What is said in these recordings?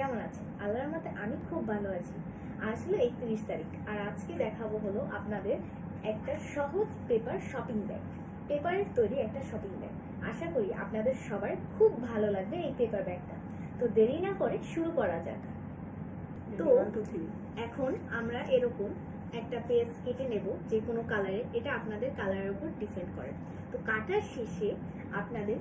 কেমন আছেন? আল্লাহর রহমতে আমি খুব ভালো আছি। আজ হলো 31 তারিখ আর আজকে দেখাবো হলো আপনাদের একটা সহজ পেপার শপিং ব্যাগ। পেপারের তৈরি একটা শপিং ব্যাগ। আশা করি আপনাদের সবার খুব ভালো লাগবে এই পেপার ব্যাগটা। তো দেরি না করে শুরু করা যাক। তো এখন আমরা এরকম একটা পেজ কেটে নেব যে কোনো কালারের, এটা আপনাদের কালারের উপর ডিপেন্ড করে। তো কাটার শেষে আপনাদের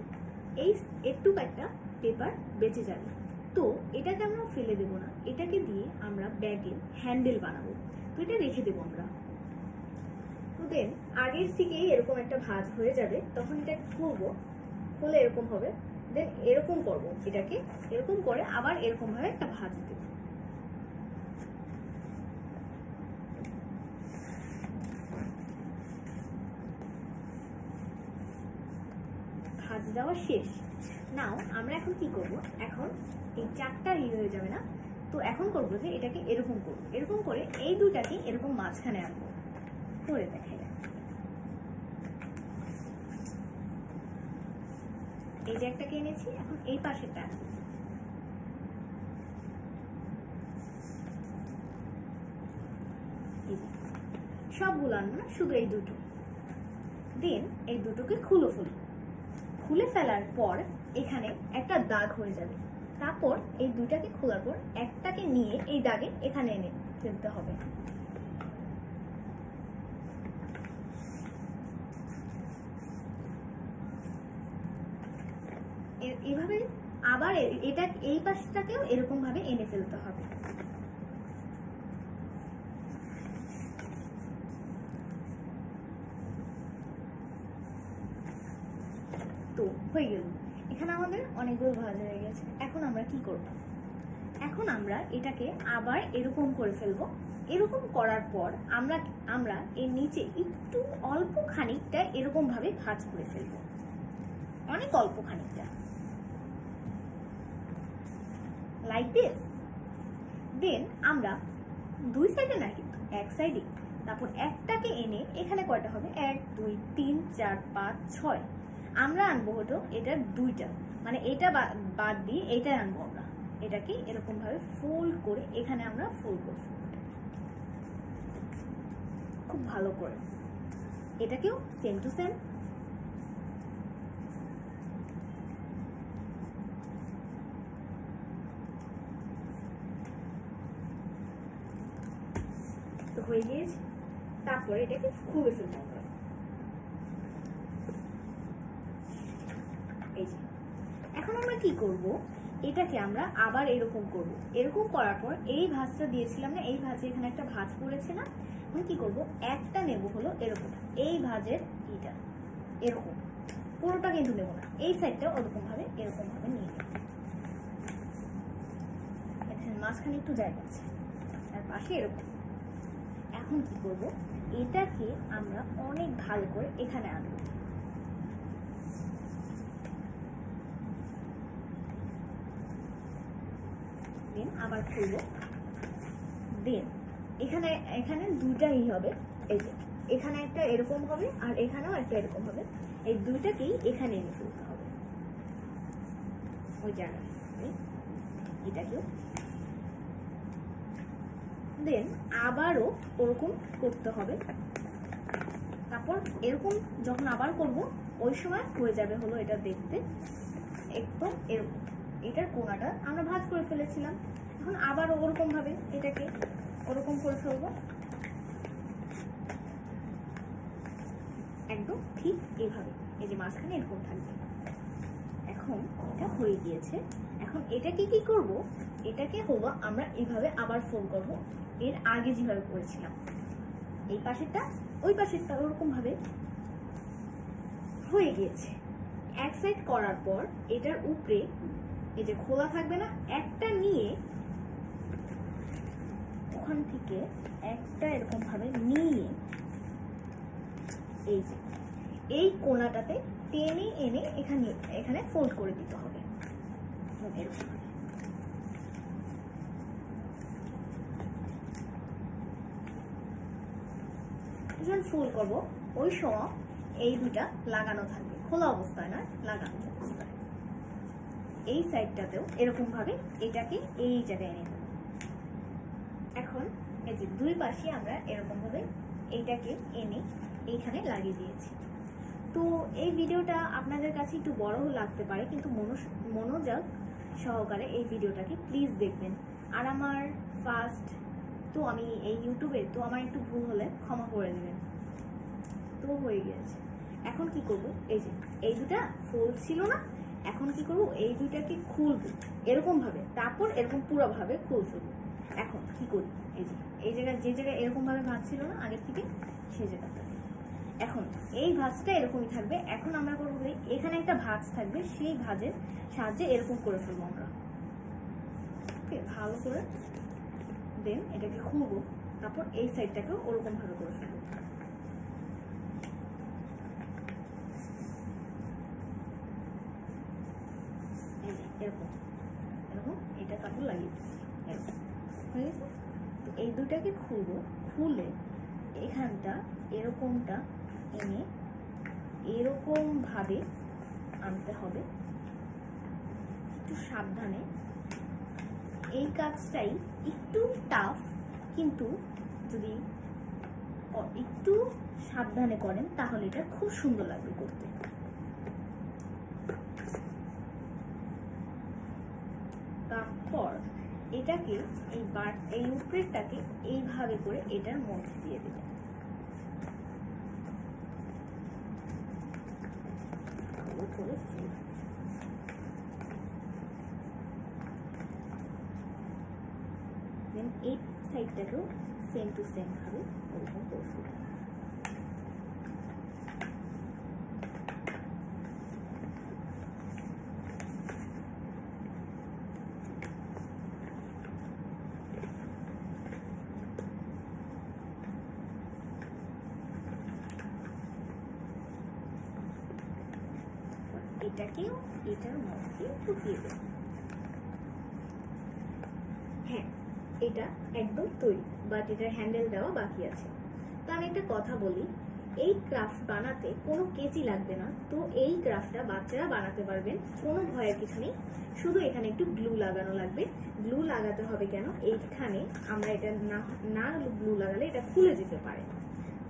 এই একটু একটা পেপার বেঁচে যাবে। তো এটাকে আমরা ফেলে দেবো না, এটাকে দিয়ে আমরা ব্যাগের হ্যান্ডেল বানাবো। তো এটা রেখে দেবো আমরা। তো দেন আগের থেকেই এরকম একটা ভাঁজ হয়ে যাবে, তখন এটা খুলবো, খুলে এরকম হবে। দেন এরকম করব, এটাকে এরকম করে আবার এরকম ভাবে একটা ভাঁজ দেবো। ভাঁজ দেওয়া শেষ। নাও আমরা এখন কি করব, এখন এই চারটা হয়ে যাবে না, তো এখন করবো যে এটাকে এরকম করবো, এরকম করে এই দুটাকে এরকম মাঝখানে আনবো, করে দেখাই। এই যে একটাকে এনেছি, এখন এই পাশেটা সবগুলো আনবো না, শুধু এই দুটো। দেন এই দুটোকে খুলে ফেলার পর এখানে একটা দাগ হয়ে যাবে। তারপর এই দুটাকে খোলার পর একটাকে নিয়ে এই দাগে এখানে এনে ফেলতে হবে। এইভাবে আবার এটা এই পাশটাকেও এরকম ভাবে এনে ফেলতে হবে। তো হয়ে গেল, এখানে আমাদের অনেকগুলো ভাঁজ হয়ে গেছে। এখন আমরা কি করব, এখন আমরা এটাকে আবার এরকম করে ফেলবো। এরকম করার পর আমরা এর নিচে একটু অল্প খানিকটা এরকম ভাবে ভাঁজ করে ফেলবো, অনেক অল্প খানিকটা, লাইক দিস। দেন আমরা দুই সাইডে না, কিন্তু এক সাইডে। তারপর একটাকে এনে এখানে কয়টা হবে, 1 2 3 4 5 6। আমরা আনবো হতো এটা দুইটা, মানে এটা বাদ দিয়ে এইটা আনবো আমরা। এটাকে এরকম ভাবে ফোল্ড করে এখানে আমরা ফোল্ড করব খুব ভালো করে। এটাকেও সেম টু সেম। হয়ে গিয়েছে, তারপরে এটাকে খুলে ফেলতে হবে। এই যে এখন আমরা কি করব, এটাকে আমরা আবার এরকম করব। এরকম করার পর এই ভাঁজটা দিয়েছিলাম না, এই ভাঁজে এখানে একটা ভাঁজ পড়েছে না, এখন কি করব, একটা নেব হলো এরকম, এই ভাঁজের এটা এরকম পুরোটা কিন্তু নেব না, এই সাইডটা ওরকম ভাবে এরকম ভাবে নিয়ে নেব। এখানে মাঝখানে একটু জায়গা আছে, আর পাশে এরকম। এখন কি করব, এটাকে আমরা অনেক ভালো করে এখানে আনবো। দেন আবার খুলবো। দেন এখানে এখানে দুটাই হবে, এই যে এখানে একটা এরকম হবে আর এখানেও একটা এরকম হবে। এই দুইটাকেই এখানে এনে ফেলতে হবে ওই জায়গায়। এটাকেও দেন আবারও ওরকম করতে হবে। তারপর এরকম যখন আবার করব, ওই সময় হয়ে যাবে হলো এটা দেখতে একদম এরকম। এটার কোণাটা আমরা ভাঁজ করে ফেলেছিলাম, এখন আবার ওরকম ভাবে এটাকে ওরকম করে ফেলবো, একদম ঠিক এইভাবে। এই যে মাঝখানে এরকম থাকবে। এখন এটা হয়ে গিয়েছে। এখন এটাকে কি করব, এটাকে হলো আমরা এইভাবে আবার ফোল্ড করব, এর আগে যেভাবে করেছিলাম। এই পাশেরটা ওই পাশেরটা ওরকম ভাবে হয়ে গিয়েছে। এক সাইড করার পর এটার উপরে এই যে খোলা থাকবে না, একটা নিয়ে ওখান থেকে একটা এরকম ভাবে নিয়ে এই যে এই কোণাটাতে টেনে এনে এখানে ফোল্ড করে দিতে হবে এরকম। যখন ফোল্ড করবো ওই সময় এই দুটা লাগানো থাকবে, খোলা অবস্থায় না, লাগানো অবস্থায়। এই সাইডটাতেও এরকম ভাবে এটাকে এই জায়গায় এনে দেবো। এখন এই যে দুই পাশে আমরা এরকম ভাবে এইটাকে এনে এইখানে লাগিয়ে দিয়েছি। তো এই ভিডিওটা আপনাদের কাছে একটু বড় লাগতে পারে, কিন্তু মনোযোগ সহকারে এই ভিডিওটাকে প্লিজ দেখবেন। আর আমার ফার্স্ট তো আমি এই ইউটিউবে, তো আমার একটু ভুল হলে ক্ষমা করে দেবেন। তো হয়ে গেছে। এখন কি করব, এই যে এই দুটা ফোল্ড ছিল না, এখন কি করব, এই দুইটাকে খুলবো এরকম ভাবে, তারপর এরকম পুরো ভাবে খুল ফেলবো। এখন কি করি, এই যে এই জায়গায় যে জায়গায় এরকম ভাবে ভাঁজ ছিল না আগের থেকে, সেই জায়গাটা এখন এই ভাঁজটা এরকমই থাকবে। এখন আমরা করবো এখানে একটা ভাঁজ থাকবে, সেই ভাঁজের সাহায্যে এরকম করে ফেলবো আমরা। ওকে, ভালো করে দেন এটাকে খুলবো, তারপর এই সাইডটাকেও ওরকম ভাবে করে ফেলবো। এরকম এরকম এটা কাপড় লাগিয়ে এরকম হয়ে গেছে। তো এই দুটাকে খুলবো, খুলে এখানটা এরকমটা এনে এরকম ভাবে আনতে হবে, একটু সাবধানে। এই কাজটাই একটু টাফ, কিন্তু যদি একটু সাবধানে করেন তাহলে এটা খুব সুন্দর লাগবে করতে। তারপর এটাকে এই উপরেরটাকে এইভাবে করে এটার মধ্যে দিয়ে দেবেন। এই সাইডটাকেও সেম টু সেম ভাবে ওরকম করবো। এটাকেও এটার মধ্যে ঢুকিয়ে দেব। হ্যাঁ, এটা একদম তৈরি, বাট এটার হ্যান্ডেল দেওয়া বাকি আছে। তো আমি একটা কথা বলি, এই ক্রাফট বানাতে কোনো কেচি লাগবে না। তো এই ক্রাফটটা বাচ্চারা বানাতে পারবেন, কোনো ভয়ের কিছু নেই। শুধু এখানে একটু গ্লু লাগানো লাগবে। গ্লু লাগাতে হবে কেন, এইখানে আমরা এটা না গ্লু লাগালে এটা খুলে যেতে পারে।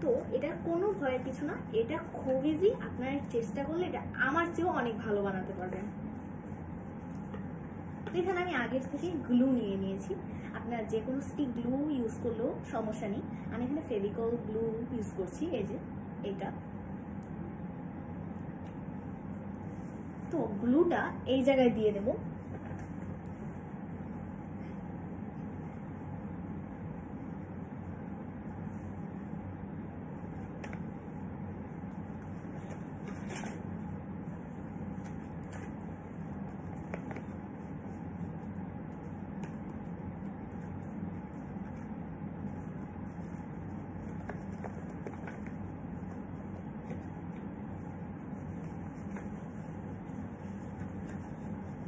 তো এটা কোনো ভয়ের কিছু না, এটা খুব ইজি। আপনারা চেষ্টা করলে এটা আমার চেয়েও অনেক ভালো বানাতে পারবেন। তো এখানে আমি আগের থেকে গ্লু নিয়ে নিয়েছি। আপনারা যে কোনো স্টিক গ্লু ইউজ করলেও সমস্যা নেই। আমি এখানে ফেভিকল গ্লু ইউজ করছি, এই যে এটা। তো গ্লুটা এই জায়গায় দিয়ে দেব।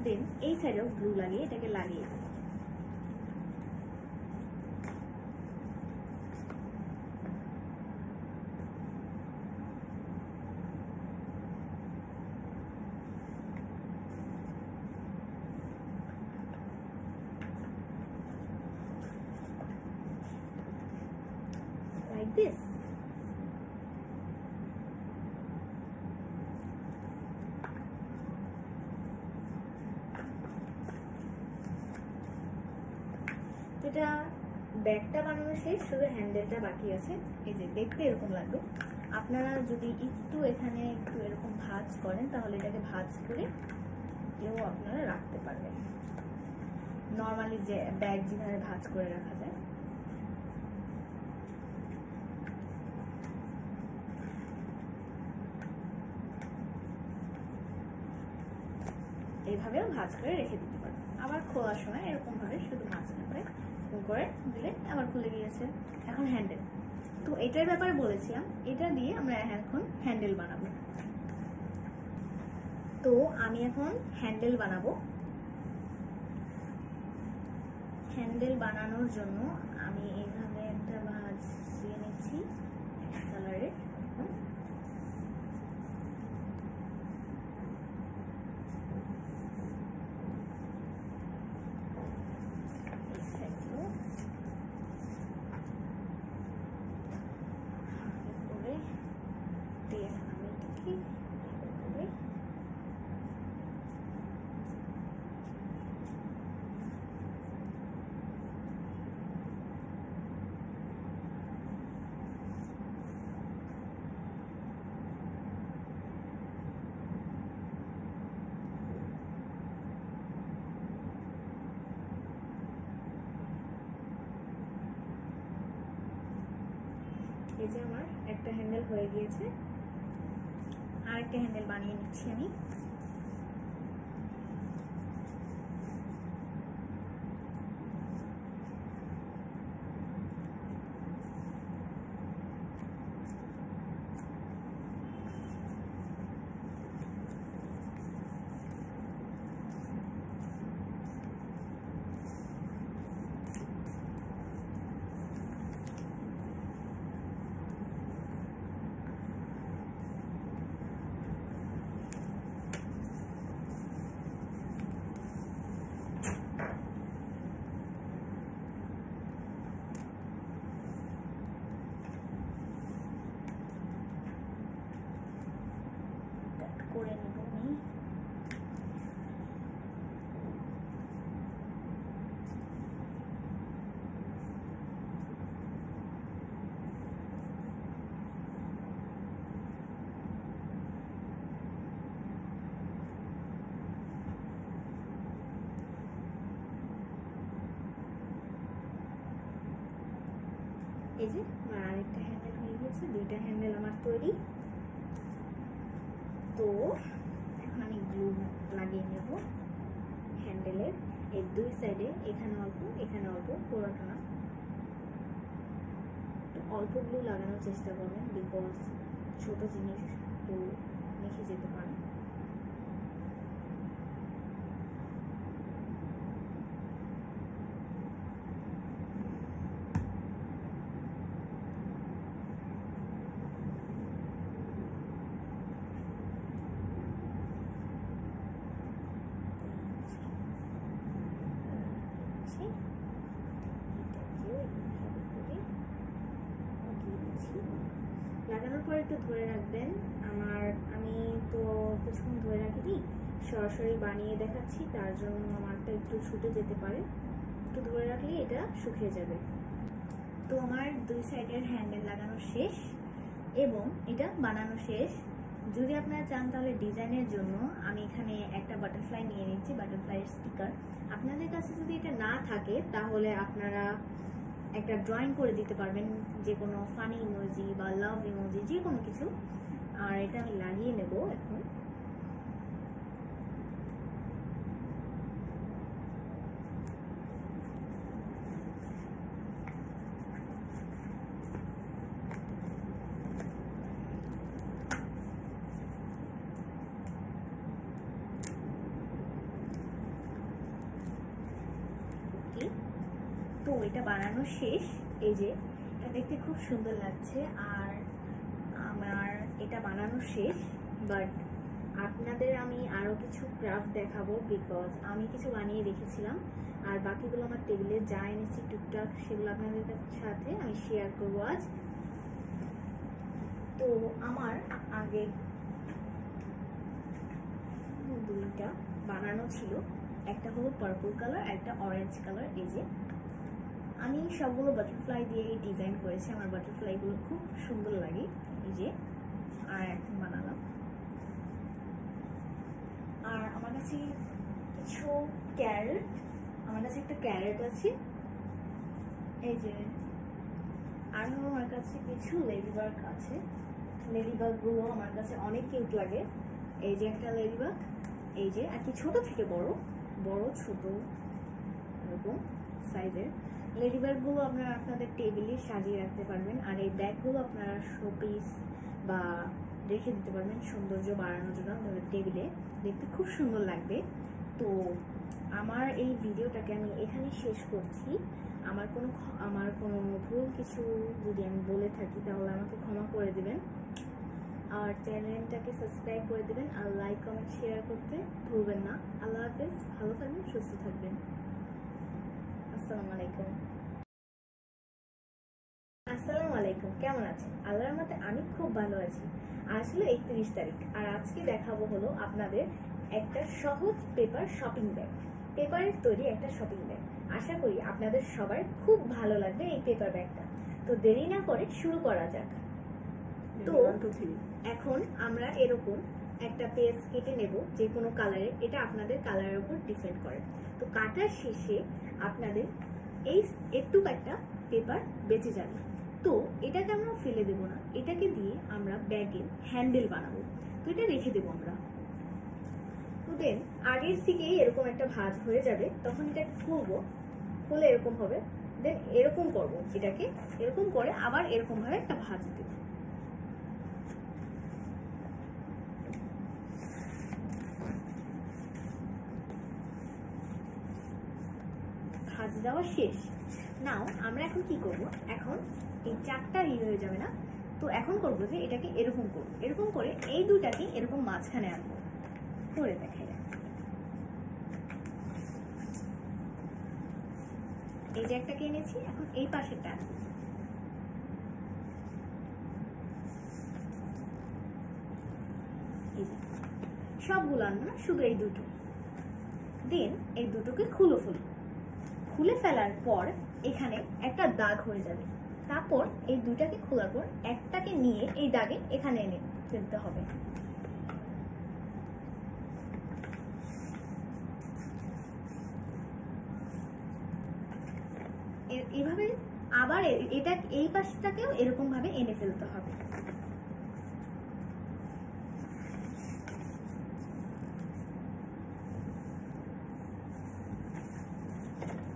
দেন এই সাইডেও গ্লু লাগিয়ে এটাকে লাগিয়ে দেব। Like this. এটা ব্যাগটা বানানো শেষ, শুধু হ্যান্ডেলটা বাকি আছে। এই যে দেখতে এরকম লাগবে। আপনারা যদি একটু এখানে একটু এরকম ভাঁজ করেন তাহলে এটাকে ভাঁজ করে এও আপনারা রাখতে পারবেন। নর্মালি যে ব্যাগ যেভাবে ভাঁজ করে রাখা যায়, এইভাবেও ভাঁজ করে রেখে দিতে পারবেন। আবার খোলার সময় এরকম ভাবে শুধু মাঝখানে করে দিলে আবার খুলে গিয়েছে। এখন হ্যান্ডেল, তো এটার ব্যাপারে বলেছিলাম, এটা দিয়ে আমরা এখন হ্যান্ডেল বানাবো। তো আমি এখন হ্যান্ডেল বানাবো। হ্যান্ডেল বানানোর জন্য আমি এইভাবে একটা ভাঁজ দিয়ে নিচ্ছি কালারের। এই যে আমার একটা হ্যান্ডেল হয়ে গিয়েছে, আরেকটা হ্যান্ডেল বানিয়ে নিচ্ছি আমি। করে নেব আমি। এই যে আমার আরেকটা হ্যান্ডেল হয়ে গেছে, দুইটা হ্যান্ডেল আমার তৈরি। তো এখন আমি গ্লু লাগিয়ে নেব হ্যান্ডেলের এই দুই সাইডে, এখানে অল্প এখানে অল্প, পুরোটা না। তো অল্প গ্লু লাগানোর চেষ্টা করবেন, বিকজ ছোট জিনিস তো মিশে যেতে পারে। লাগানোর পর একটু ধরে রাখবেন। আমি তো কিছুক্ষণ ধরে রাখিনি, সরাসরি বানিয়ে দেখাচ্ছি, তার জন্য আমারটা একটু ছুটে যেতে পারে। একটু ধরে রাখলে এটা শুকিয়ে যাবে। তো আমার দুই সাইডের হ্যান্ডেল লাগানো শেষ এবং এটা বানানো শেষ। যদি আপনারা চান তাহলে ডিজাইনের জন্য আমি এখানে একটা বাটারফ্লাই নিয়ে নিচ্ছি, বাটারফ্লাইয়ের স্টিকার। আপনাদের কাছে যদি এটা না থাকে তাহলে আপনারা একটা ড্রয়িং করে দিতে পারবেন, যে কোনো ফানি ইমোজি বা লাভ ইমোজি, যে কোনো কিছু। আর এটা আমি লাগিয়ে নেব এখন। তো এটা বানানো শেষ। এই যে এটা দেখতে খুব সুন্দর লাগছে। আর আমার এটা বানানো শেষ, বাট আপনাদের আমি আরও কিছু ক্রাফট দেখাবো, বিকজ আমি কিছু বানিয়ে রেখেছিলাম আর বাকিগুলো আমার টেবিলে যা এনেছি টুকটাক সেগুলো আপনাদের সাথে আমি শেয়ার করবো আজ। তো আমার আগে দুইটা বানানো ছিল, একটা হলো পার্পল কালার, একটা অরেঞ্জ কালার। এই যে আমি সবগুলো বাটারফ্লাই দিয়ে ডিজাইন করেছি, আমার বাটারফ্লাইগুলো খুব সুন্দর লাগে। এই যে আর এখন বানালাম। আর আমার কাছে কিছু ক্যারেট, আমার কাছে একটা ক্যারেট আছে। এই যে আর আমার কাছে কিছু লেডিবার্গ আছে। লেডিবার্গগুলো আমার কাছে অনেক কিউট লাগে। এই যে একটা লেডিবার্গ, এই যে আর কি ছোট থেকে বড়, বড় ছোট এরকম সাইজের লেডিবার্গগুলো আপনারা আপনাদের টেবিলে সাজিয়ে রাখতে পারবেন। আর এই ব্যাগগুলো আপনারা শোপিস বা রেখে দিতে পারবেন সৌন্দর্য বাড়ানোর জন্য আপনাদের টেবিলে, দেখতে খুব সুন্দর লাগবে। তো আমার এই ভিডিওটাকে আমি এখানে শেষ করছি। আমার কোনো ভুল কিছু যদি আমি বলে থাকি তাহলে আমাকে ক্ষমা করে দিবেন। আর চ্যানেলটাকে সাবস্ক্রাইব করে দিবেন আর লাইক কমেন্ট শেয়ার করতে ভুলবেন না। আল্লাহ হাফেজ, ভালো থাকবেন, সুস্থ থাকবেন। আসসালামু আলাইকুম। আসসালামু আলাইকুম, কেমন আছেন? আল্লাহর রহমতে আমি খুব ভালো আছি। আজ হলো 31 তারিখ আর আজকে দেখাবো হলো আপনাদের একটা সহজ পেপার শপিং ব্যাগ, পেপারের তৈরি একটা শপিং ব্যাগ। আশা করি আপনাদের সবার খুব ভালো লাগবে এই পেপার ব্যাগটা। তো দেরি না করে শুরু করা যাক। তো এখন আমরা এরকম একটা পেজ কেটে নেব যে কোনো কালারের, এটা আপনাদের কালারের উপর ডিপেন্ড করে। তো কাটার শেষে আপনাদের এই একটু একটা পেপার বেঁচে যাবে। তো এটাকে আমরা ফেলে দেবো না, এটাকে দিয়ে আমরা ব্যাগের হ্যান্ডেল বানাবো। তো এটা রেখে দেবো আমরা। তো দেন আগের থেকেই এরকম একটা ভাঁজ হয়ে যাবে, তখন এটা খুলবো, খুলে এরকম হবে। দেন এরকম করবো, এটাকে এরকম করে আবার এরকম ভাবে একটা ভাঁজ দেব। ভাঁজ দেওয়া শেষ। নাও আমরা এখন কি করব, এখন এই চারটা হয়ে যাবে না, তো এখন করবো যে এটাকে এরকম করবো, এরকম করে এই দুটাকে এরকম মাঝখানে আনবো, করে দেখাই। এই যে একটাকে এনেছি, এখন এই পাশেরটা আনবো। এই যে সবগুলো আনবো না, শুধু এই দুটো। দেন এই দুটোকে খুলে ফেলবো। খুলে ফেলার পর এখানে একটা দাগ হয়ে যাবে। তারপর এই দুটাকে খোলার পর একটাকে নিয়ে এই দাগে এখানে এনে ফেলতে হবে। এইভাবে আবার এটা এই পাশটাকেও এরকম ভাবে এনে ফেলতে হবে।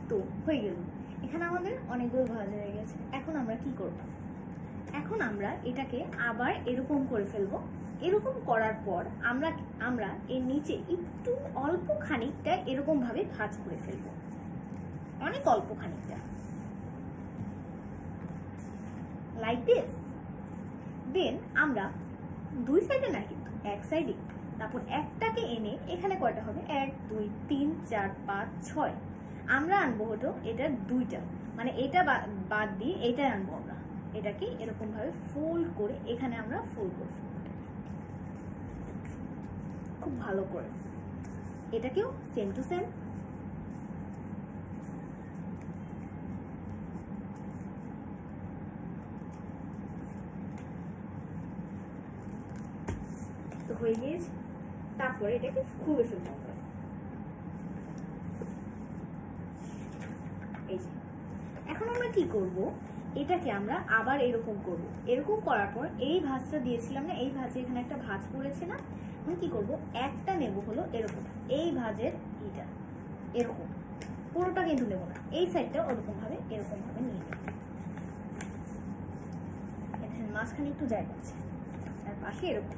তো হয়ে গেল, এখানে আমাদের অনেকগুলো ভাঁজ হয়ে গেছে। এখন আমরা কি করব, এখন আমরা এটাকে আবার এরকম করে ফেলবো। এরকম করার পর আমরা এর নিচে একটু অল্প খানিকটা এরকম ভাবে ভাঁজ করে ফেলবো, অনেক অল্প খানিকটা, লাইক দিস। দেন আমরা দুই সাইডে না, কিন্তু এক সাইডে। তারপর একটাকে এনে এখানে কয়টা হবে, 1 2 3 4 5 6। আমরা আনবো হতো এটা দুইটা, মানে এটা বাদ দিয়ে এটা আনবো আমরা। এটাকে এরকম ভাবে ফোল্ড করে এখানে আমরা ফোল্ড করবো খুব ভালো করে। এটাকেও সেম টু সেম। তো হয়ে গিয়েছে, তারপরে এটাকে খুলে ফেলবো আমরা। এই যে এখন আমরা কি করব, এটাকে আমরা আবার এরকম করব। এরকম করার পর এই ভাঁজটা দিয়েছিলাম না, এই ভাঁজে এখানে একটা ভাঁজ পড়েছে না, এখন কি করব, একটা নেব হলো এরকম, এই ভাঁজের এটা এরকম, পুরোটা কিন্তু নেব না, এই সাইডটা ওরকম ভাবে এরকম ভাবে নিয়ে নেব। এখানে মাঝখানে একটু জায়গা আছে, তার পাশে এরকম।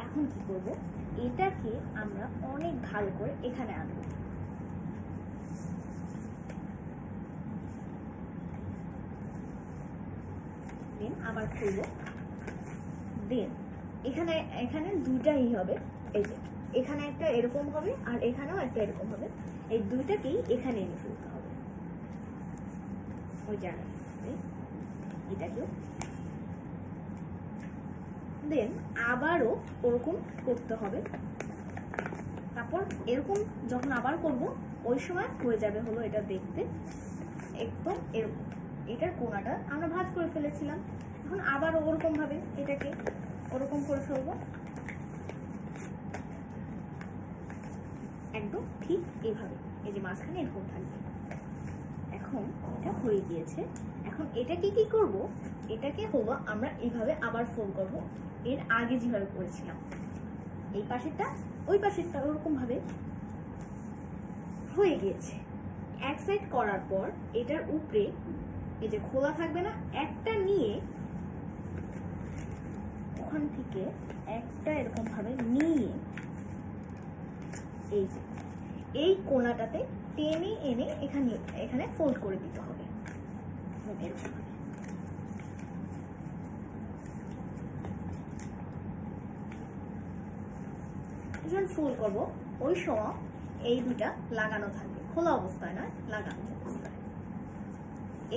এখন কি করব, এটাকে আমরা অনেক ভালো করে এখানে আনবো। দেন আবার খুলবো। দেন এখানে এখানে দুটাই হবে, এই যে এখানে একটা এরকম হবে আর এখানেও একটা এরকম হবে। এই দুইটাকেই এখানে এনে ফেলতে হবে ওই জায়গায়। এটাকেও দেন আবারও ওরকম করতে হবে। তারপর এরকম যখন আবার করব ওই সময় হয়ে যাবে হলো এটা দেখতে একদম এরকম। এটার কোণাটা আমরা ভাঁজ করে ফেলেছিলাম, এখন আবার ওরকম ভাবে এটাকে ওরকম করে ফেলবো, একদম ঠিক এইভাবে। এই যে মাঝখানে এরকম থাকবে। এখন এটা হয়ে গিয়েছে। এখন এটাকে কি করব, এটাকে হলো আমরা এইভাবে আবার ফোল্ড করব, এর আগে যেভাবে করেছিলাম। এই পাশেরটা ওই পাশেরটা ওরকম ভাবে হয়ে গিয়েছে। এক সাইড করার পর এটার উপরে এই যে খোলা থাকবে না, একটা নিয়ে ওখান থেকে একটা এরকম ভাবে নিয়ে এই যে এই কোণাটাতে টেনে এনে এখানে এখানে ফোল্ড করে দিতে হবে এরকম ভাবে। যখন ফোল্ড করবো ওই সময় এই দুটা লাগানো থাকবে, খোলা অবস্থায় নয়, লাগানো অবস্থায়।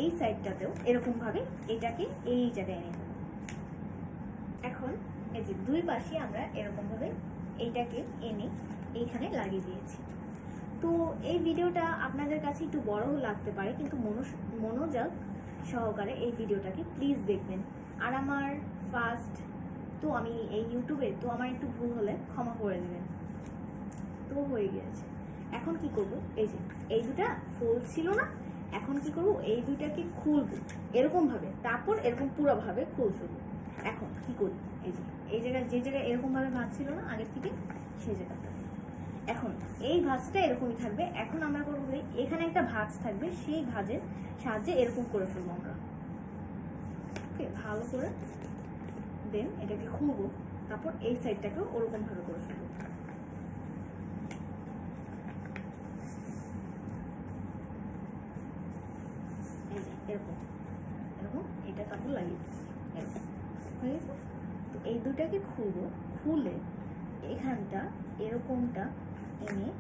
এই সাইডটাতেও এরকম ভাবে এটাকে এই জায়গায় এনে দেবো। এখন এই যে দুই পাশে আমরা এরকম ভাবে এইটাকে এনে এইখানে লাগিয়ে দিয়েছি। তো এই ভিডিওটা আপনাদের কাছে একটু বড় লাগতে পারে, কিন্তু মনোযোগ সহকারে এই ভিডিওটাকে প্লিজ দেখবেন। আর আমার ফার্স্ট তো আমি এই ইউটিউবে, তো আমার একটু ভুল হলে ক্ষমা করে দেবেন। তো হয়ে গিয়েছে। এখন কি করব, এই যে এই দুটা ফোল্ড ছিল না, এখন কি করবো, এই দুইটাকে খুলবো এরকম ভাবে, তারপর এরকম পুরো ভাবে খুল ফেলবো। এখন কি করি, এই জায়গায় যে জায়গায় এরকম ভাবে ভাঁজ ছিল না আগের থেকে, সেই জায়গাটা এখন এই ভাঁজটা এরকমই থাকবে। এখন আমরা করবো এখানে একটা ভাঁজ থাকবে, সেই ভাঁজের সাহায্যে এরকম করে ফেলবো আমরা। ওকে, ভালো করে দেন এটাকে খুলবো, তারপর এই সাইডটাকেও ওরকম ভাবে করে ফেলবো। এরকম এরকম এটা কাপড় লাগিয়ে এরকম হয়ে গেছে। তো এই দুটাকে খুলবো, খুলে এখানটা এরকমটা এনে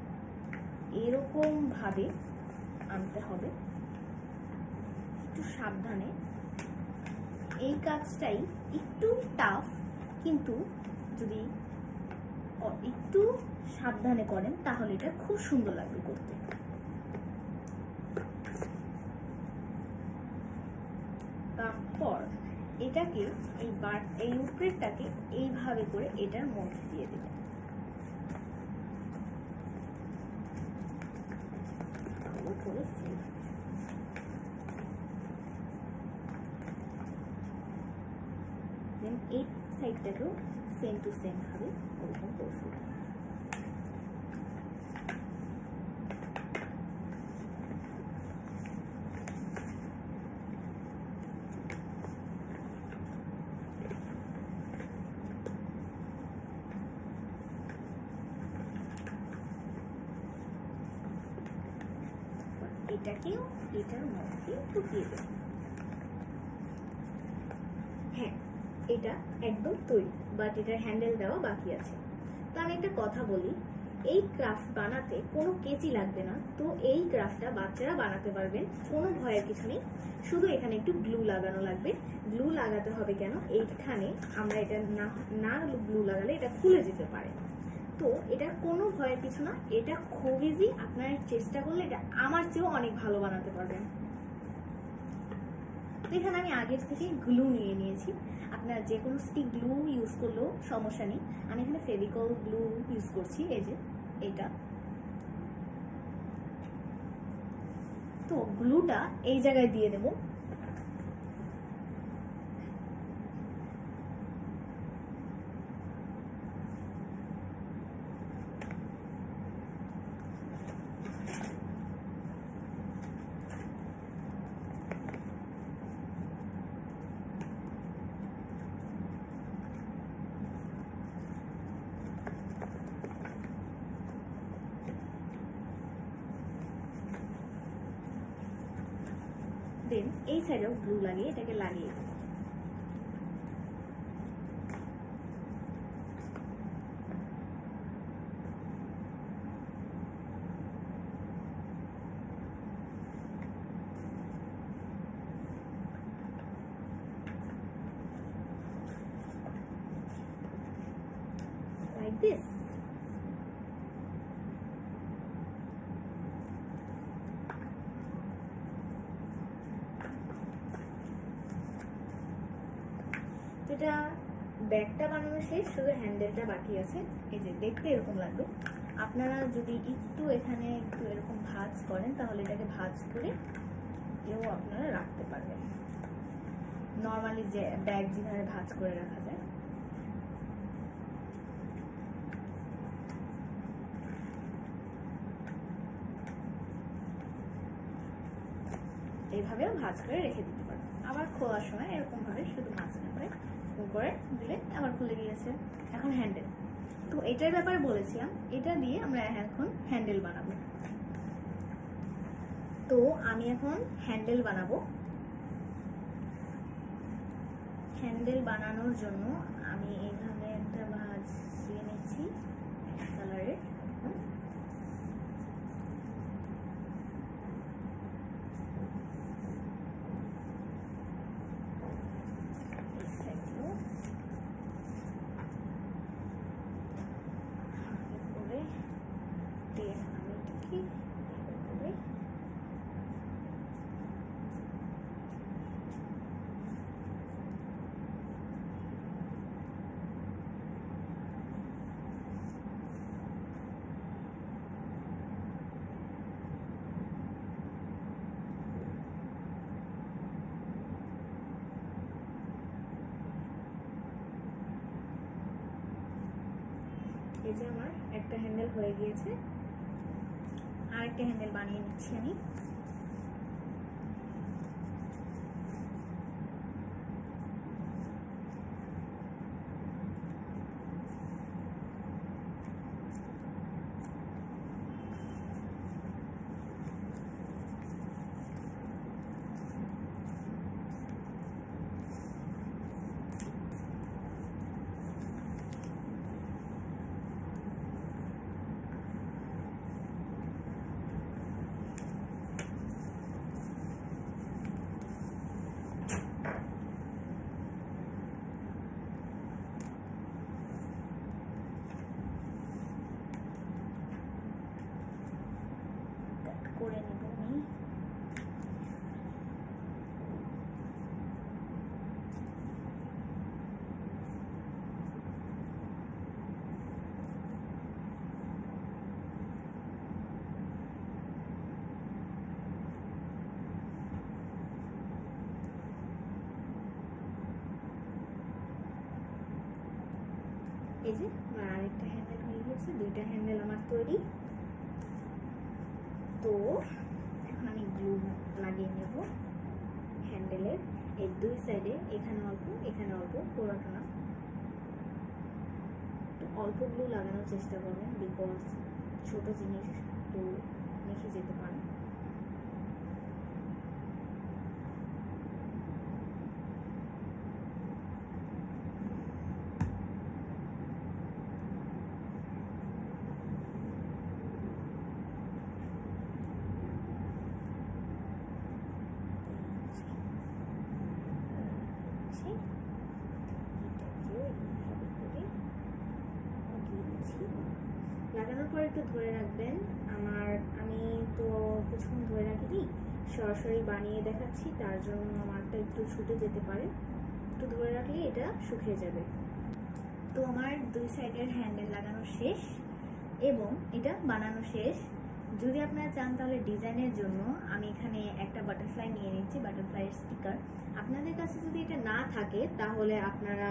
এরকম ভাবে আনতে হবে, একটু সাবধানে। এই কাজটাই একটু টাফ, কিন্তু যদি একটু সাবধানে করেন তাহলে এটা খুব সুন্দর লাগবে করতে। তারপর এটাকে এই উপরেরটাকে এইভাবে করে এটার মধ্যে দিয়ে দেবেন। দেন এই সাইডটাকেও সেম টু সেম ভাবে ওরকম করে ফেলবেন। এটাকেও এটার মধ্যে ঢুকিয়ে দেব। হ্যাঁ, এটা একদম তৈরি, বাট এটার হ্যান্ডেল দেওয়া বাকি আছে। তো আমি একটা কথা বলি, এই ক্রাফট বানাতে কোনো কেচি লাগবে না। তো এই ক্রাফটটা বাচ্চারা বানাতে পারবেন, কোনো ভয়ের কিছু নেই। শুধু এখানে একটু গ্লু লাগানো লাগবে। গ্লু লাগাতে হবে কেন, এইখানে আমরা এটা না গ্লু লাগালে এটা খুলে যেতে পারে। তো এটা কোনো ভয়ের কিছু না, এটা খুব ইজি। আপনার চেষ্টা করলে এটা আমার চেয়েও অনেক ভালো বানাতে পারবেন। তো এখানে আমি আগের থেকে গ্লু নিয়ে নিয়েছি, আপনার যে কোনো স্টিক গ্লু ইউজ করলেও সমস্যা নেই। আমি এখানে ফেভিকল গ্লু ইউজ করছি, এই যে এটা। তো গ্লুটা এই জায়গায় দিয়ে দেবো। দেন এই সাইডেও গ্লু লাগিয়ে এটাকে লাগিয়ে দেবো। Like this. এটা ব্যাগটা বানানো শেষ, শুধু হ্যান্ডেলটা বাকি আছে। এই যে দেখতে এরকম লাগবে। আপনারা যদি একটু এখানে একটু এরকম ভাঁজ করেন তাহলে এটাকে ভাঁজ করে এও আপনারা রাখতে পারবেন, নর্মালি যে ব্যাগ যেভাবে ভাঁজ করে রাখা যায়। এইভাবেও ভাঁজ করে রেখে দিতে পারবেন। আবার খোলার সময় এরকম ভাবে শুধু ভাঁজ না করে দিলে আবার খুলে গিয়েছে। এখন হ্যান্ডেল, তো এটার ব্যাপারে বলেছিলাম, এটা দিয়ে আমরা এখন হ্যান্ডেল বানাবো। তো আমি এখন হ্যান্ডেল বানাবো। হ্যান্ডেল বানানোর জন্য আমি এইভাবে একটা ভাঁজ দিয়ে নিচ্ছি কালারের। এই যে আমার একটা হ্যান্ডেল হয়ে গিয়েছে, আর একটা হ্যান্ডেল বানিয়ে নিচ্ছি আমি। করে নেব আমি। এই যে আমার আরেকটা হ্যান্ডেল হয়ে গেছে, দুইটা হ্যান্ডেল আমার তৈরি। তো এখন আমি গ্লু লাগিয়ে নেব হ্যান্ডেলের এই দুই সাইডে, এখানে অল্প এখানে অল্প, পুরোটা না। তো অল্প গ্লু লাগানোর চেষ্টা করবেন, বিকজ ছোট জিনিস তো লিখে যেতে পারে। লাগানোর পর একটু ধরে রাখবেন। আমি তো কিছুক্ষণ ধরে রাখিনি, সরাসরি বানিয়ে দেখাচ্ছি, তার জন্য আমারটা একটু ছুটে যেতে পারে। একটু ধরে রাখলে এটা শুকিয়ে যাবে। তো আমার দুই সাইডের হ্যান্ডেল লাগানো শেষ এবং এটা বানানো শেষ। যদি আপনারা চান তাহলে ডিজাইনের জন্য আমি এখানে একটা বাটারফ্লাই নিয়ে নিচ্ছি, বাটারফ্লাইয়ের স্টিকার। আপনাদের কাছে যদি এটা না থাকে তাহলে আপনারা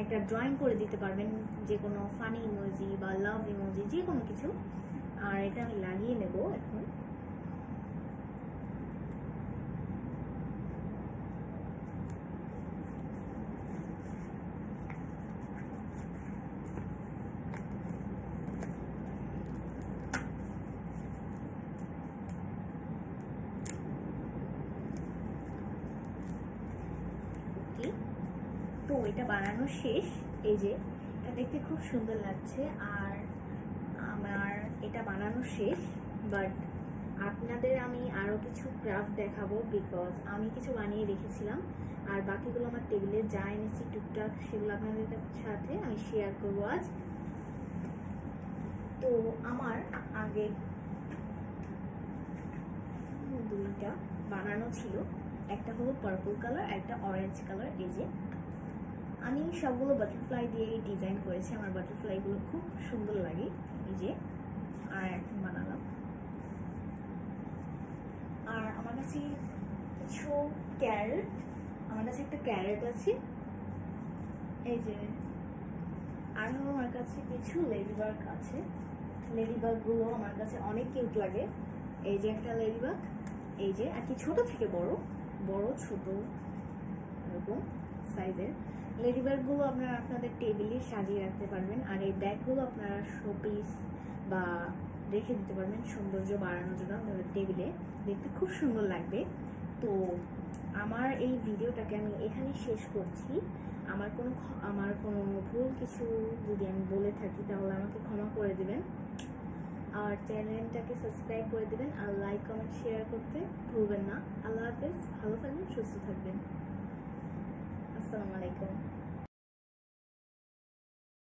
একটা ড্রয়িং করে দিতে পারবেন, যে কোনো ফানি ইমোজি বা লাভ ইমোজি, যে কোনো কিছু। আর এটা আমি লাগিয়ে নেব এখন। তো এটা বানানো শেষ। এই যে এটা দেখতে খুব সুন্দর লাগছে, আর আমার এটা বানানো শেষ। বাট আপনাদের আমি আরও কিছু ক্রাফট দেখাবো, বিকজ আমি কিছু বানিয়ে রেখেছিলাম, আর বাকিগুলো আমার টেবিলে যা এনেছি টুকটাক সেগুলো আপনাদের সাথে আমি শেয়ার করবো আজ। তো আমার আগে দুইটা বানানো ছিল, একটা হলো পার্পল কালার, একটা অরেঞ্জ কালার। এই যে আমি সবগুলো বাটারফ্লাই দিয়ে ডিজাইন করেছি, আমার বাটারফ্লাইগুলো খুব সুন্দর লাগে। এই যে আর এখন বানালাম। আর আমার কাছে কিছু ক্যারেট, আমার কাছে একটা ক্যারেট আছে। এই যে আর আমার কাছে কিছু লেডিবার্গ আছে। লেডিবার্গগুলো আমার কাছে অনেক কিউট লাগে। এই যে একটা লেডিবার্গ, এই যে আর কি ছোট থেকে বড়, বড় ছোট এরকম সাইজের লেডিবার্গগুলো আপনারা আপনাদের টেবিলে সাজিয়ে রাখতে পারবেন। আর এই ব্যাগগুলো আপনারা শোপিস বা রেখে দিতে পারবেন সৌন্দর্য বাড়ানোর জন্য আপনাদের টেবিলে, দেখতে খুব সুন্দর লাগবে। তো আমার এই ভিডিওটাকে আমি এখানে শেষ করছি। আমার কোনো ভুল কিছু যদি আমি বলে থাকি তাহলে আমাকে ক্ষমা করে দেবেন, আর চ্যানেলটাকে সাবস্ক্রাইব করে দেবেন, আর লাইক কমেন্ট শেয়ার করতে ভুলবেন না। আল্লাহ হাফেজ, ভালো থাকবেন, সুস্থ থাকবেন। আসসালামু আলাইকুম।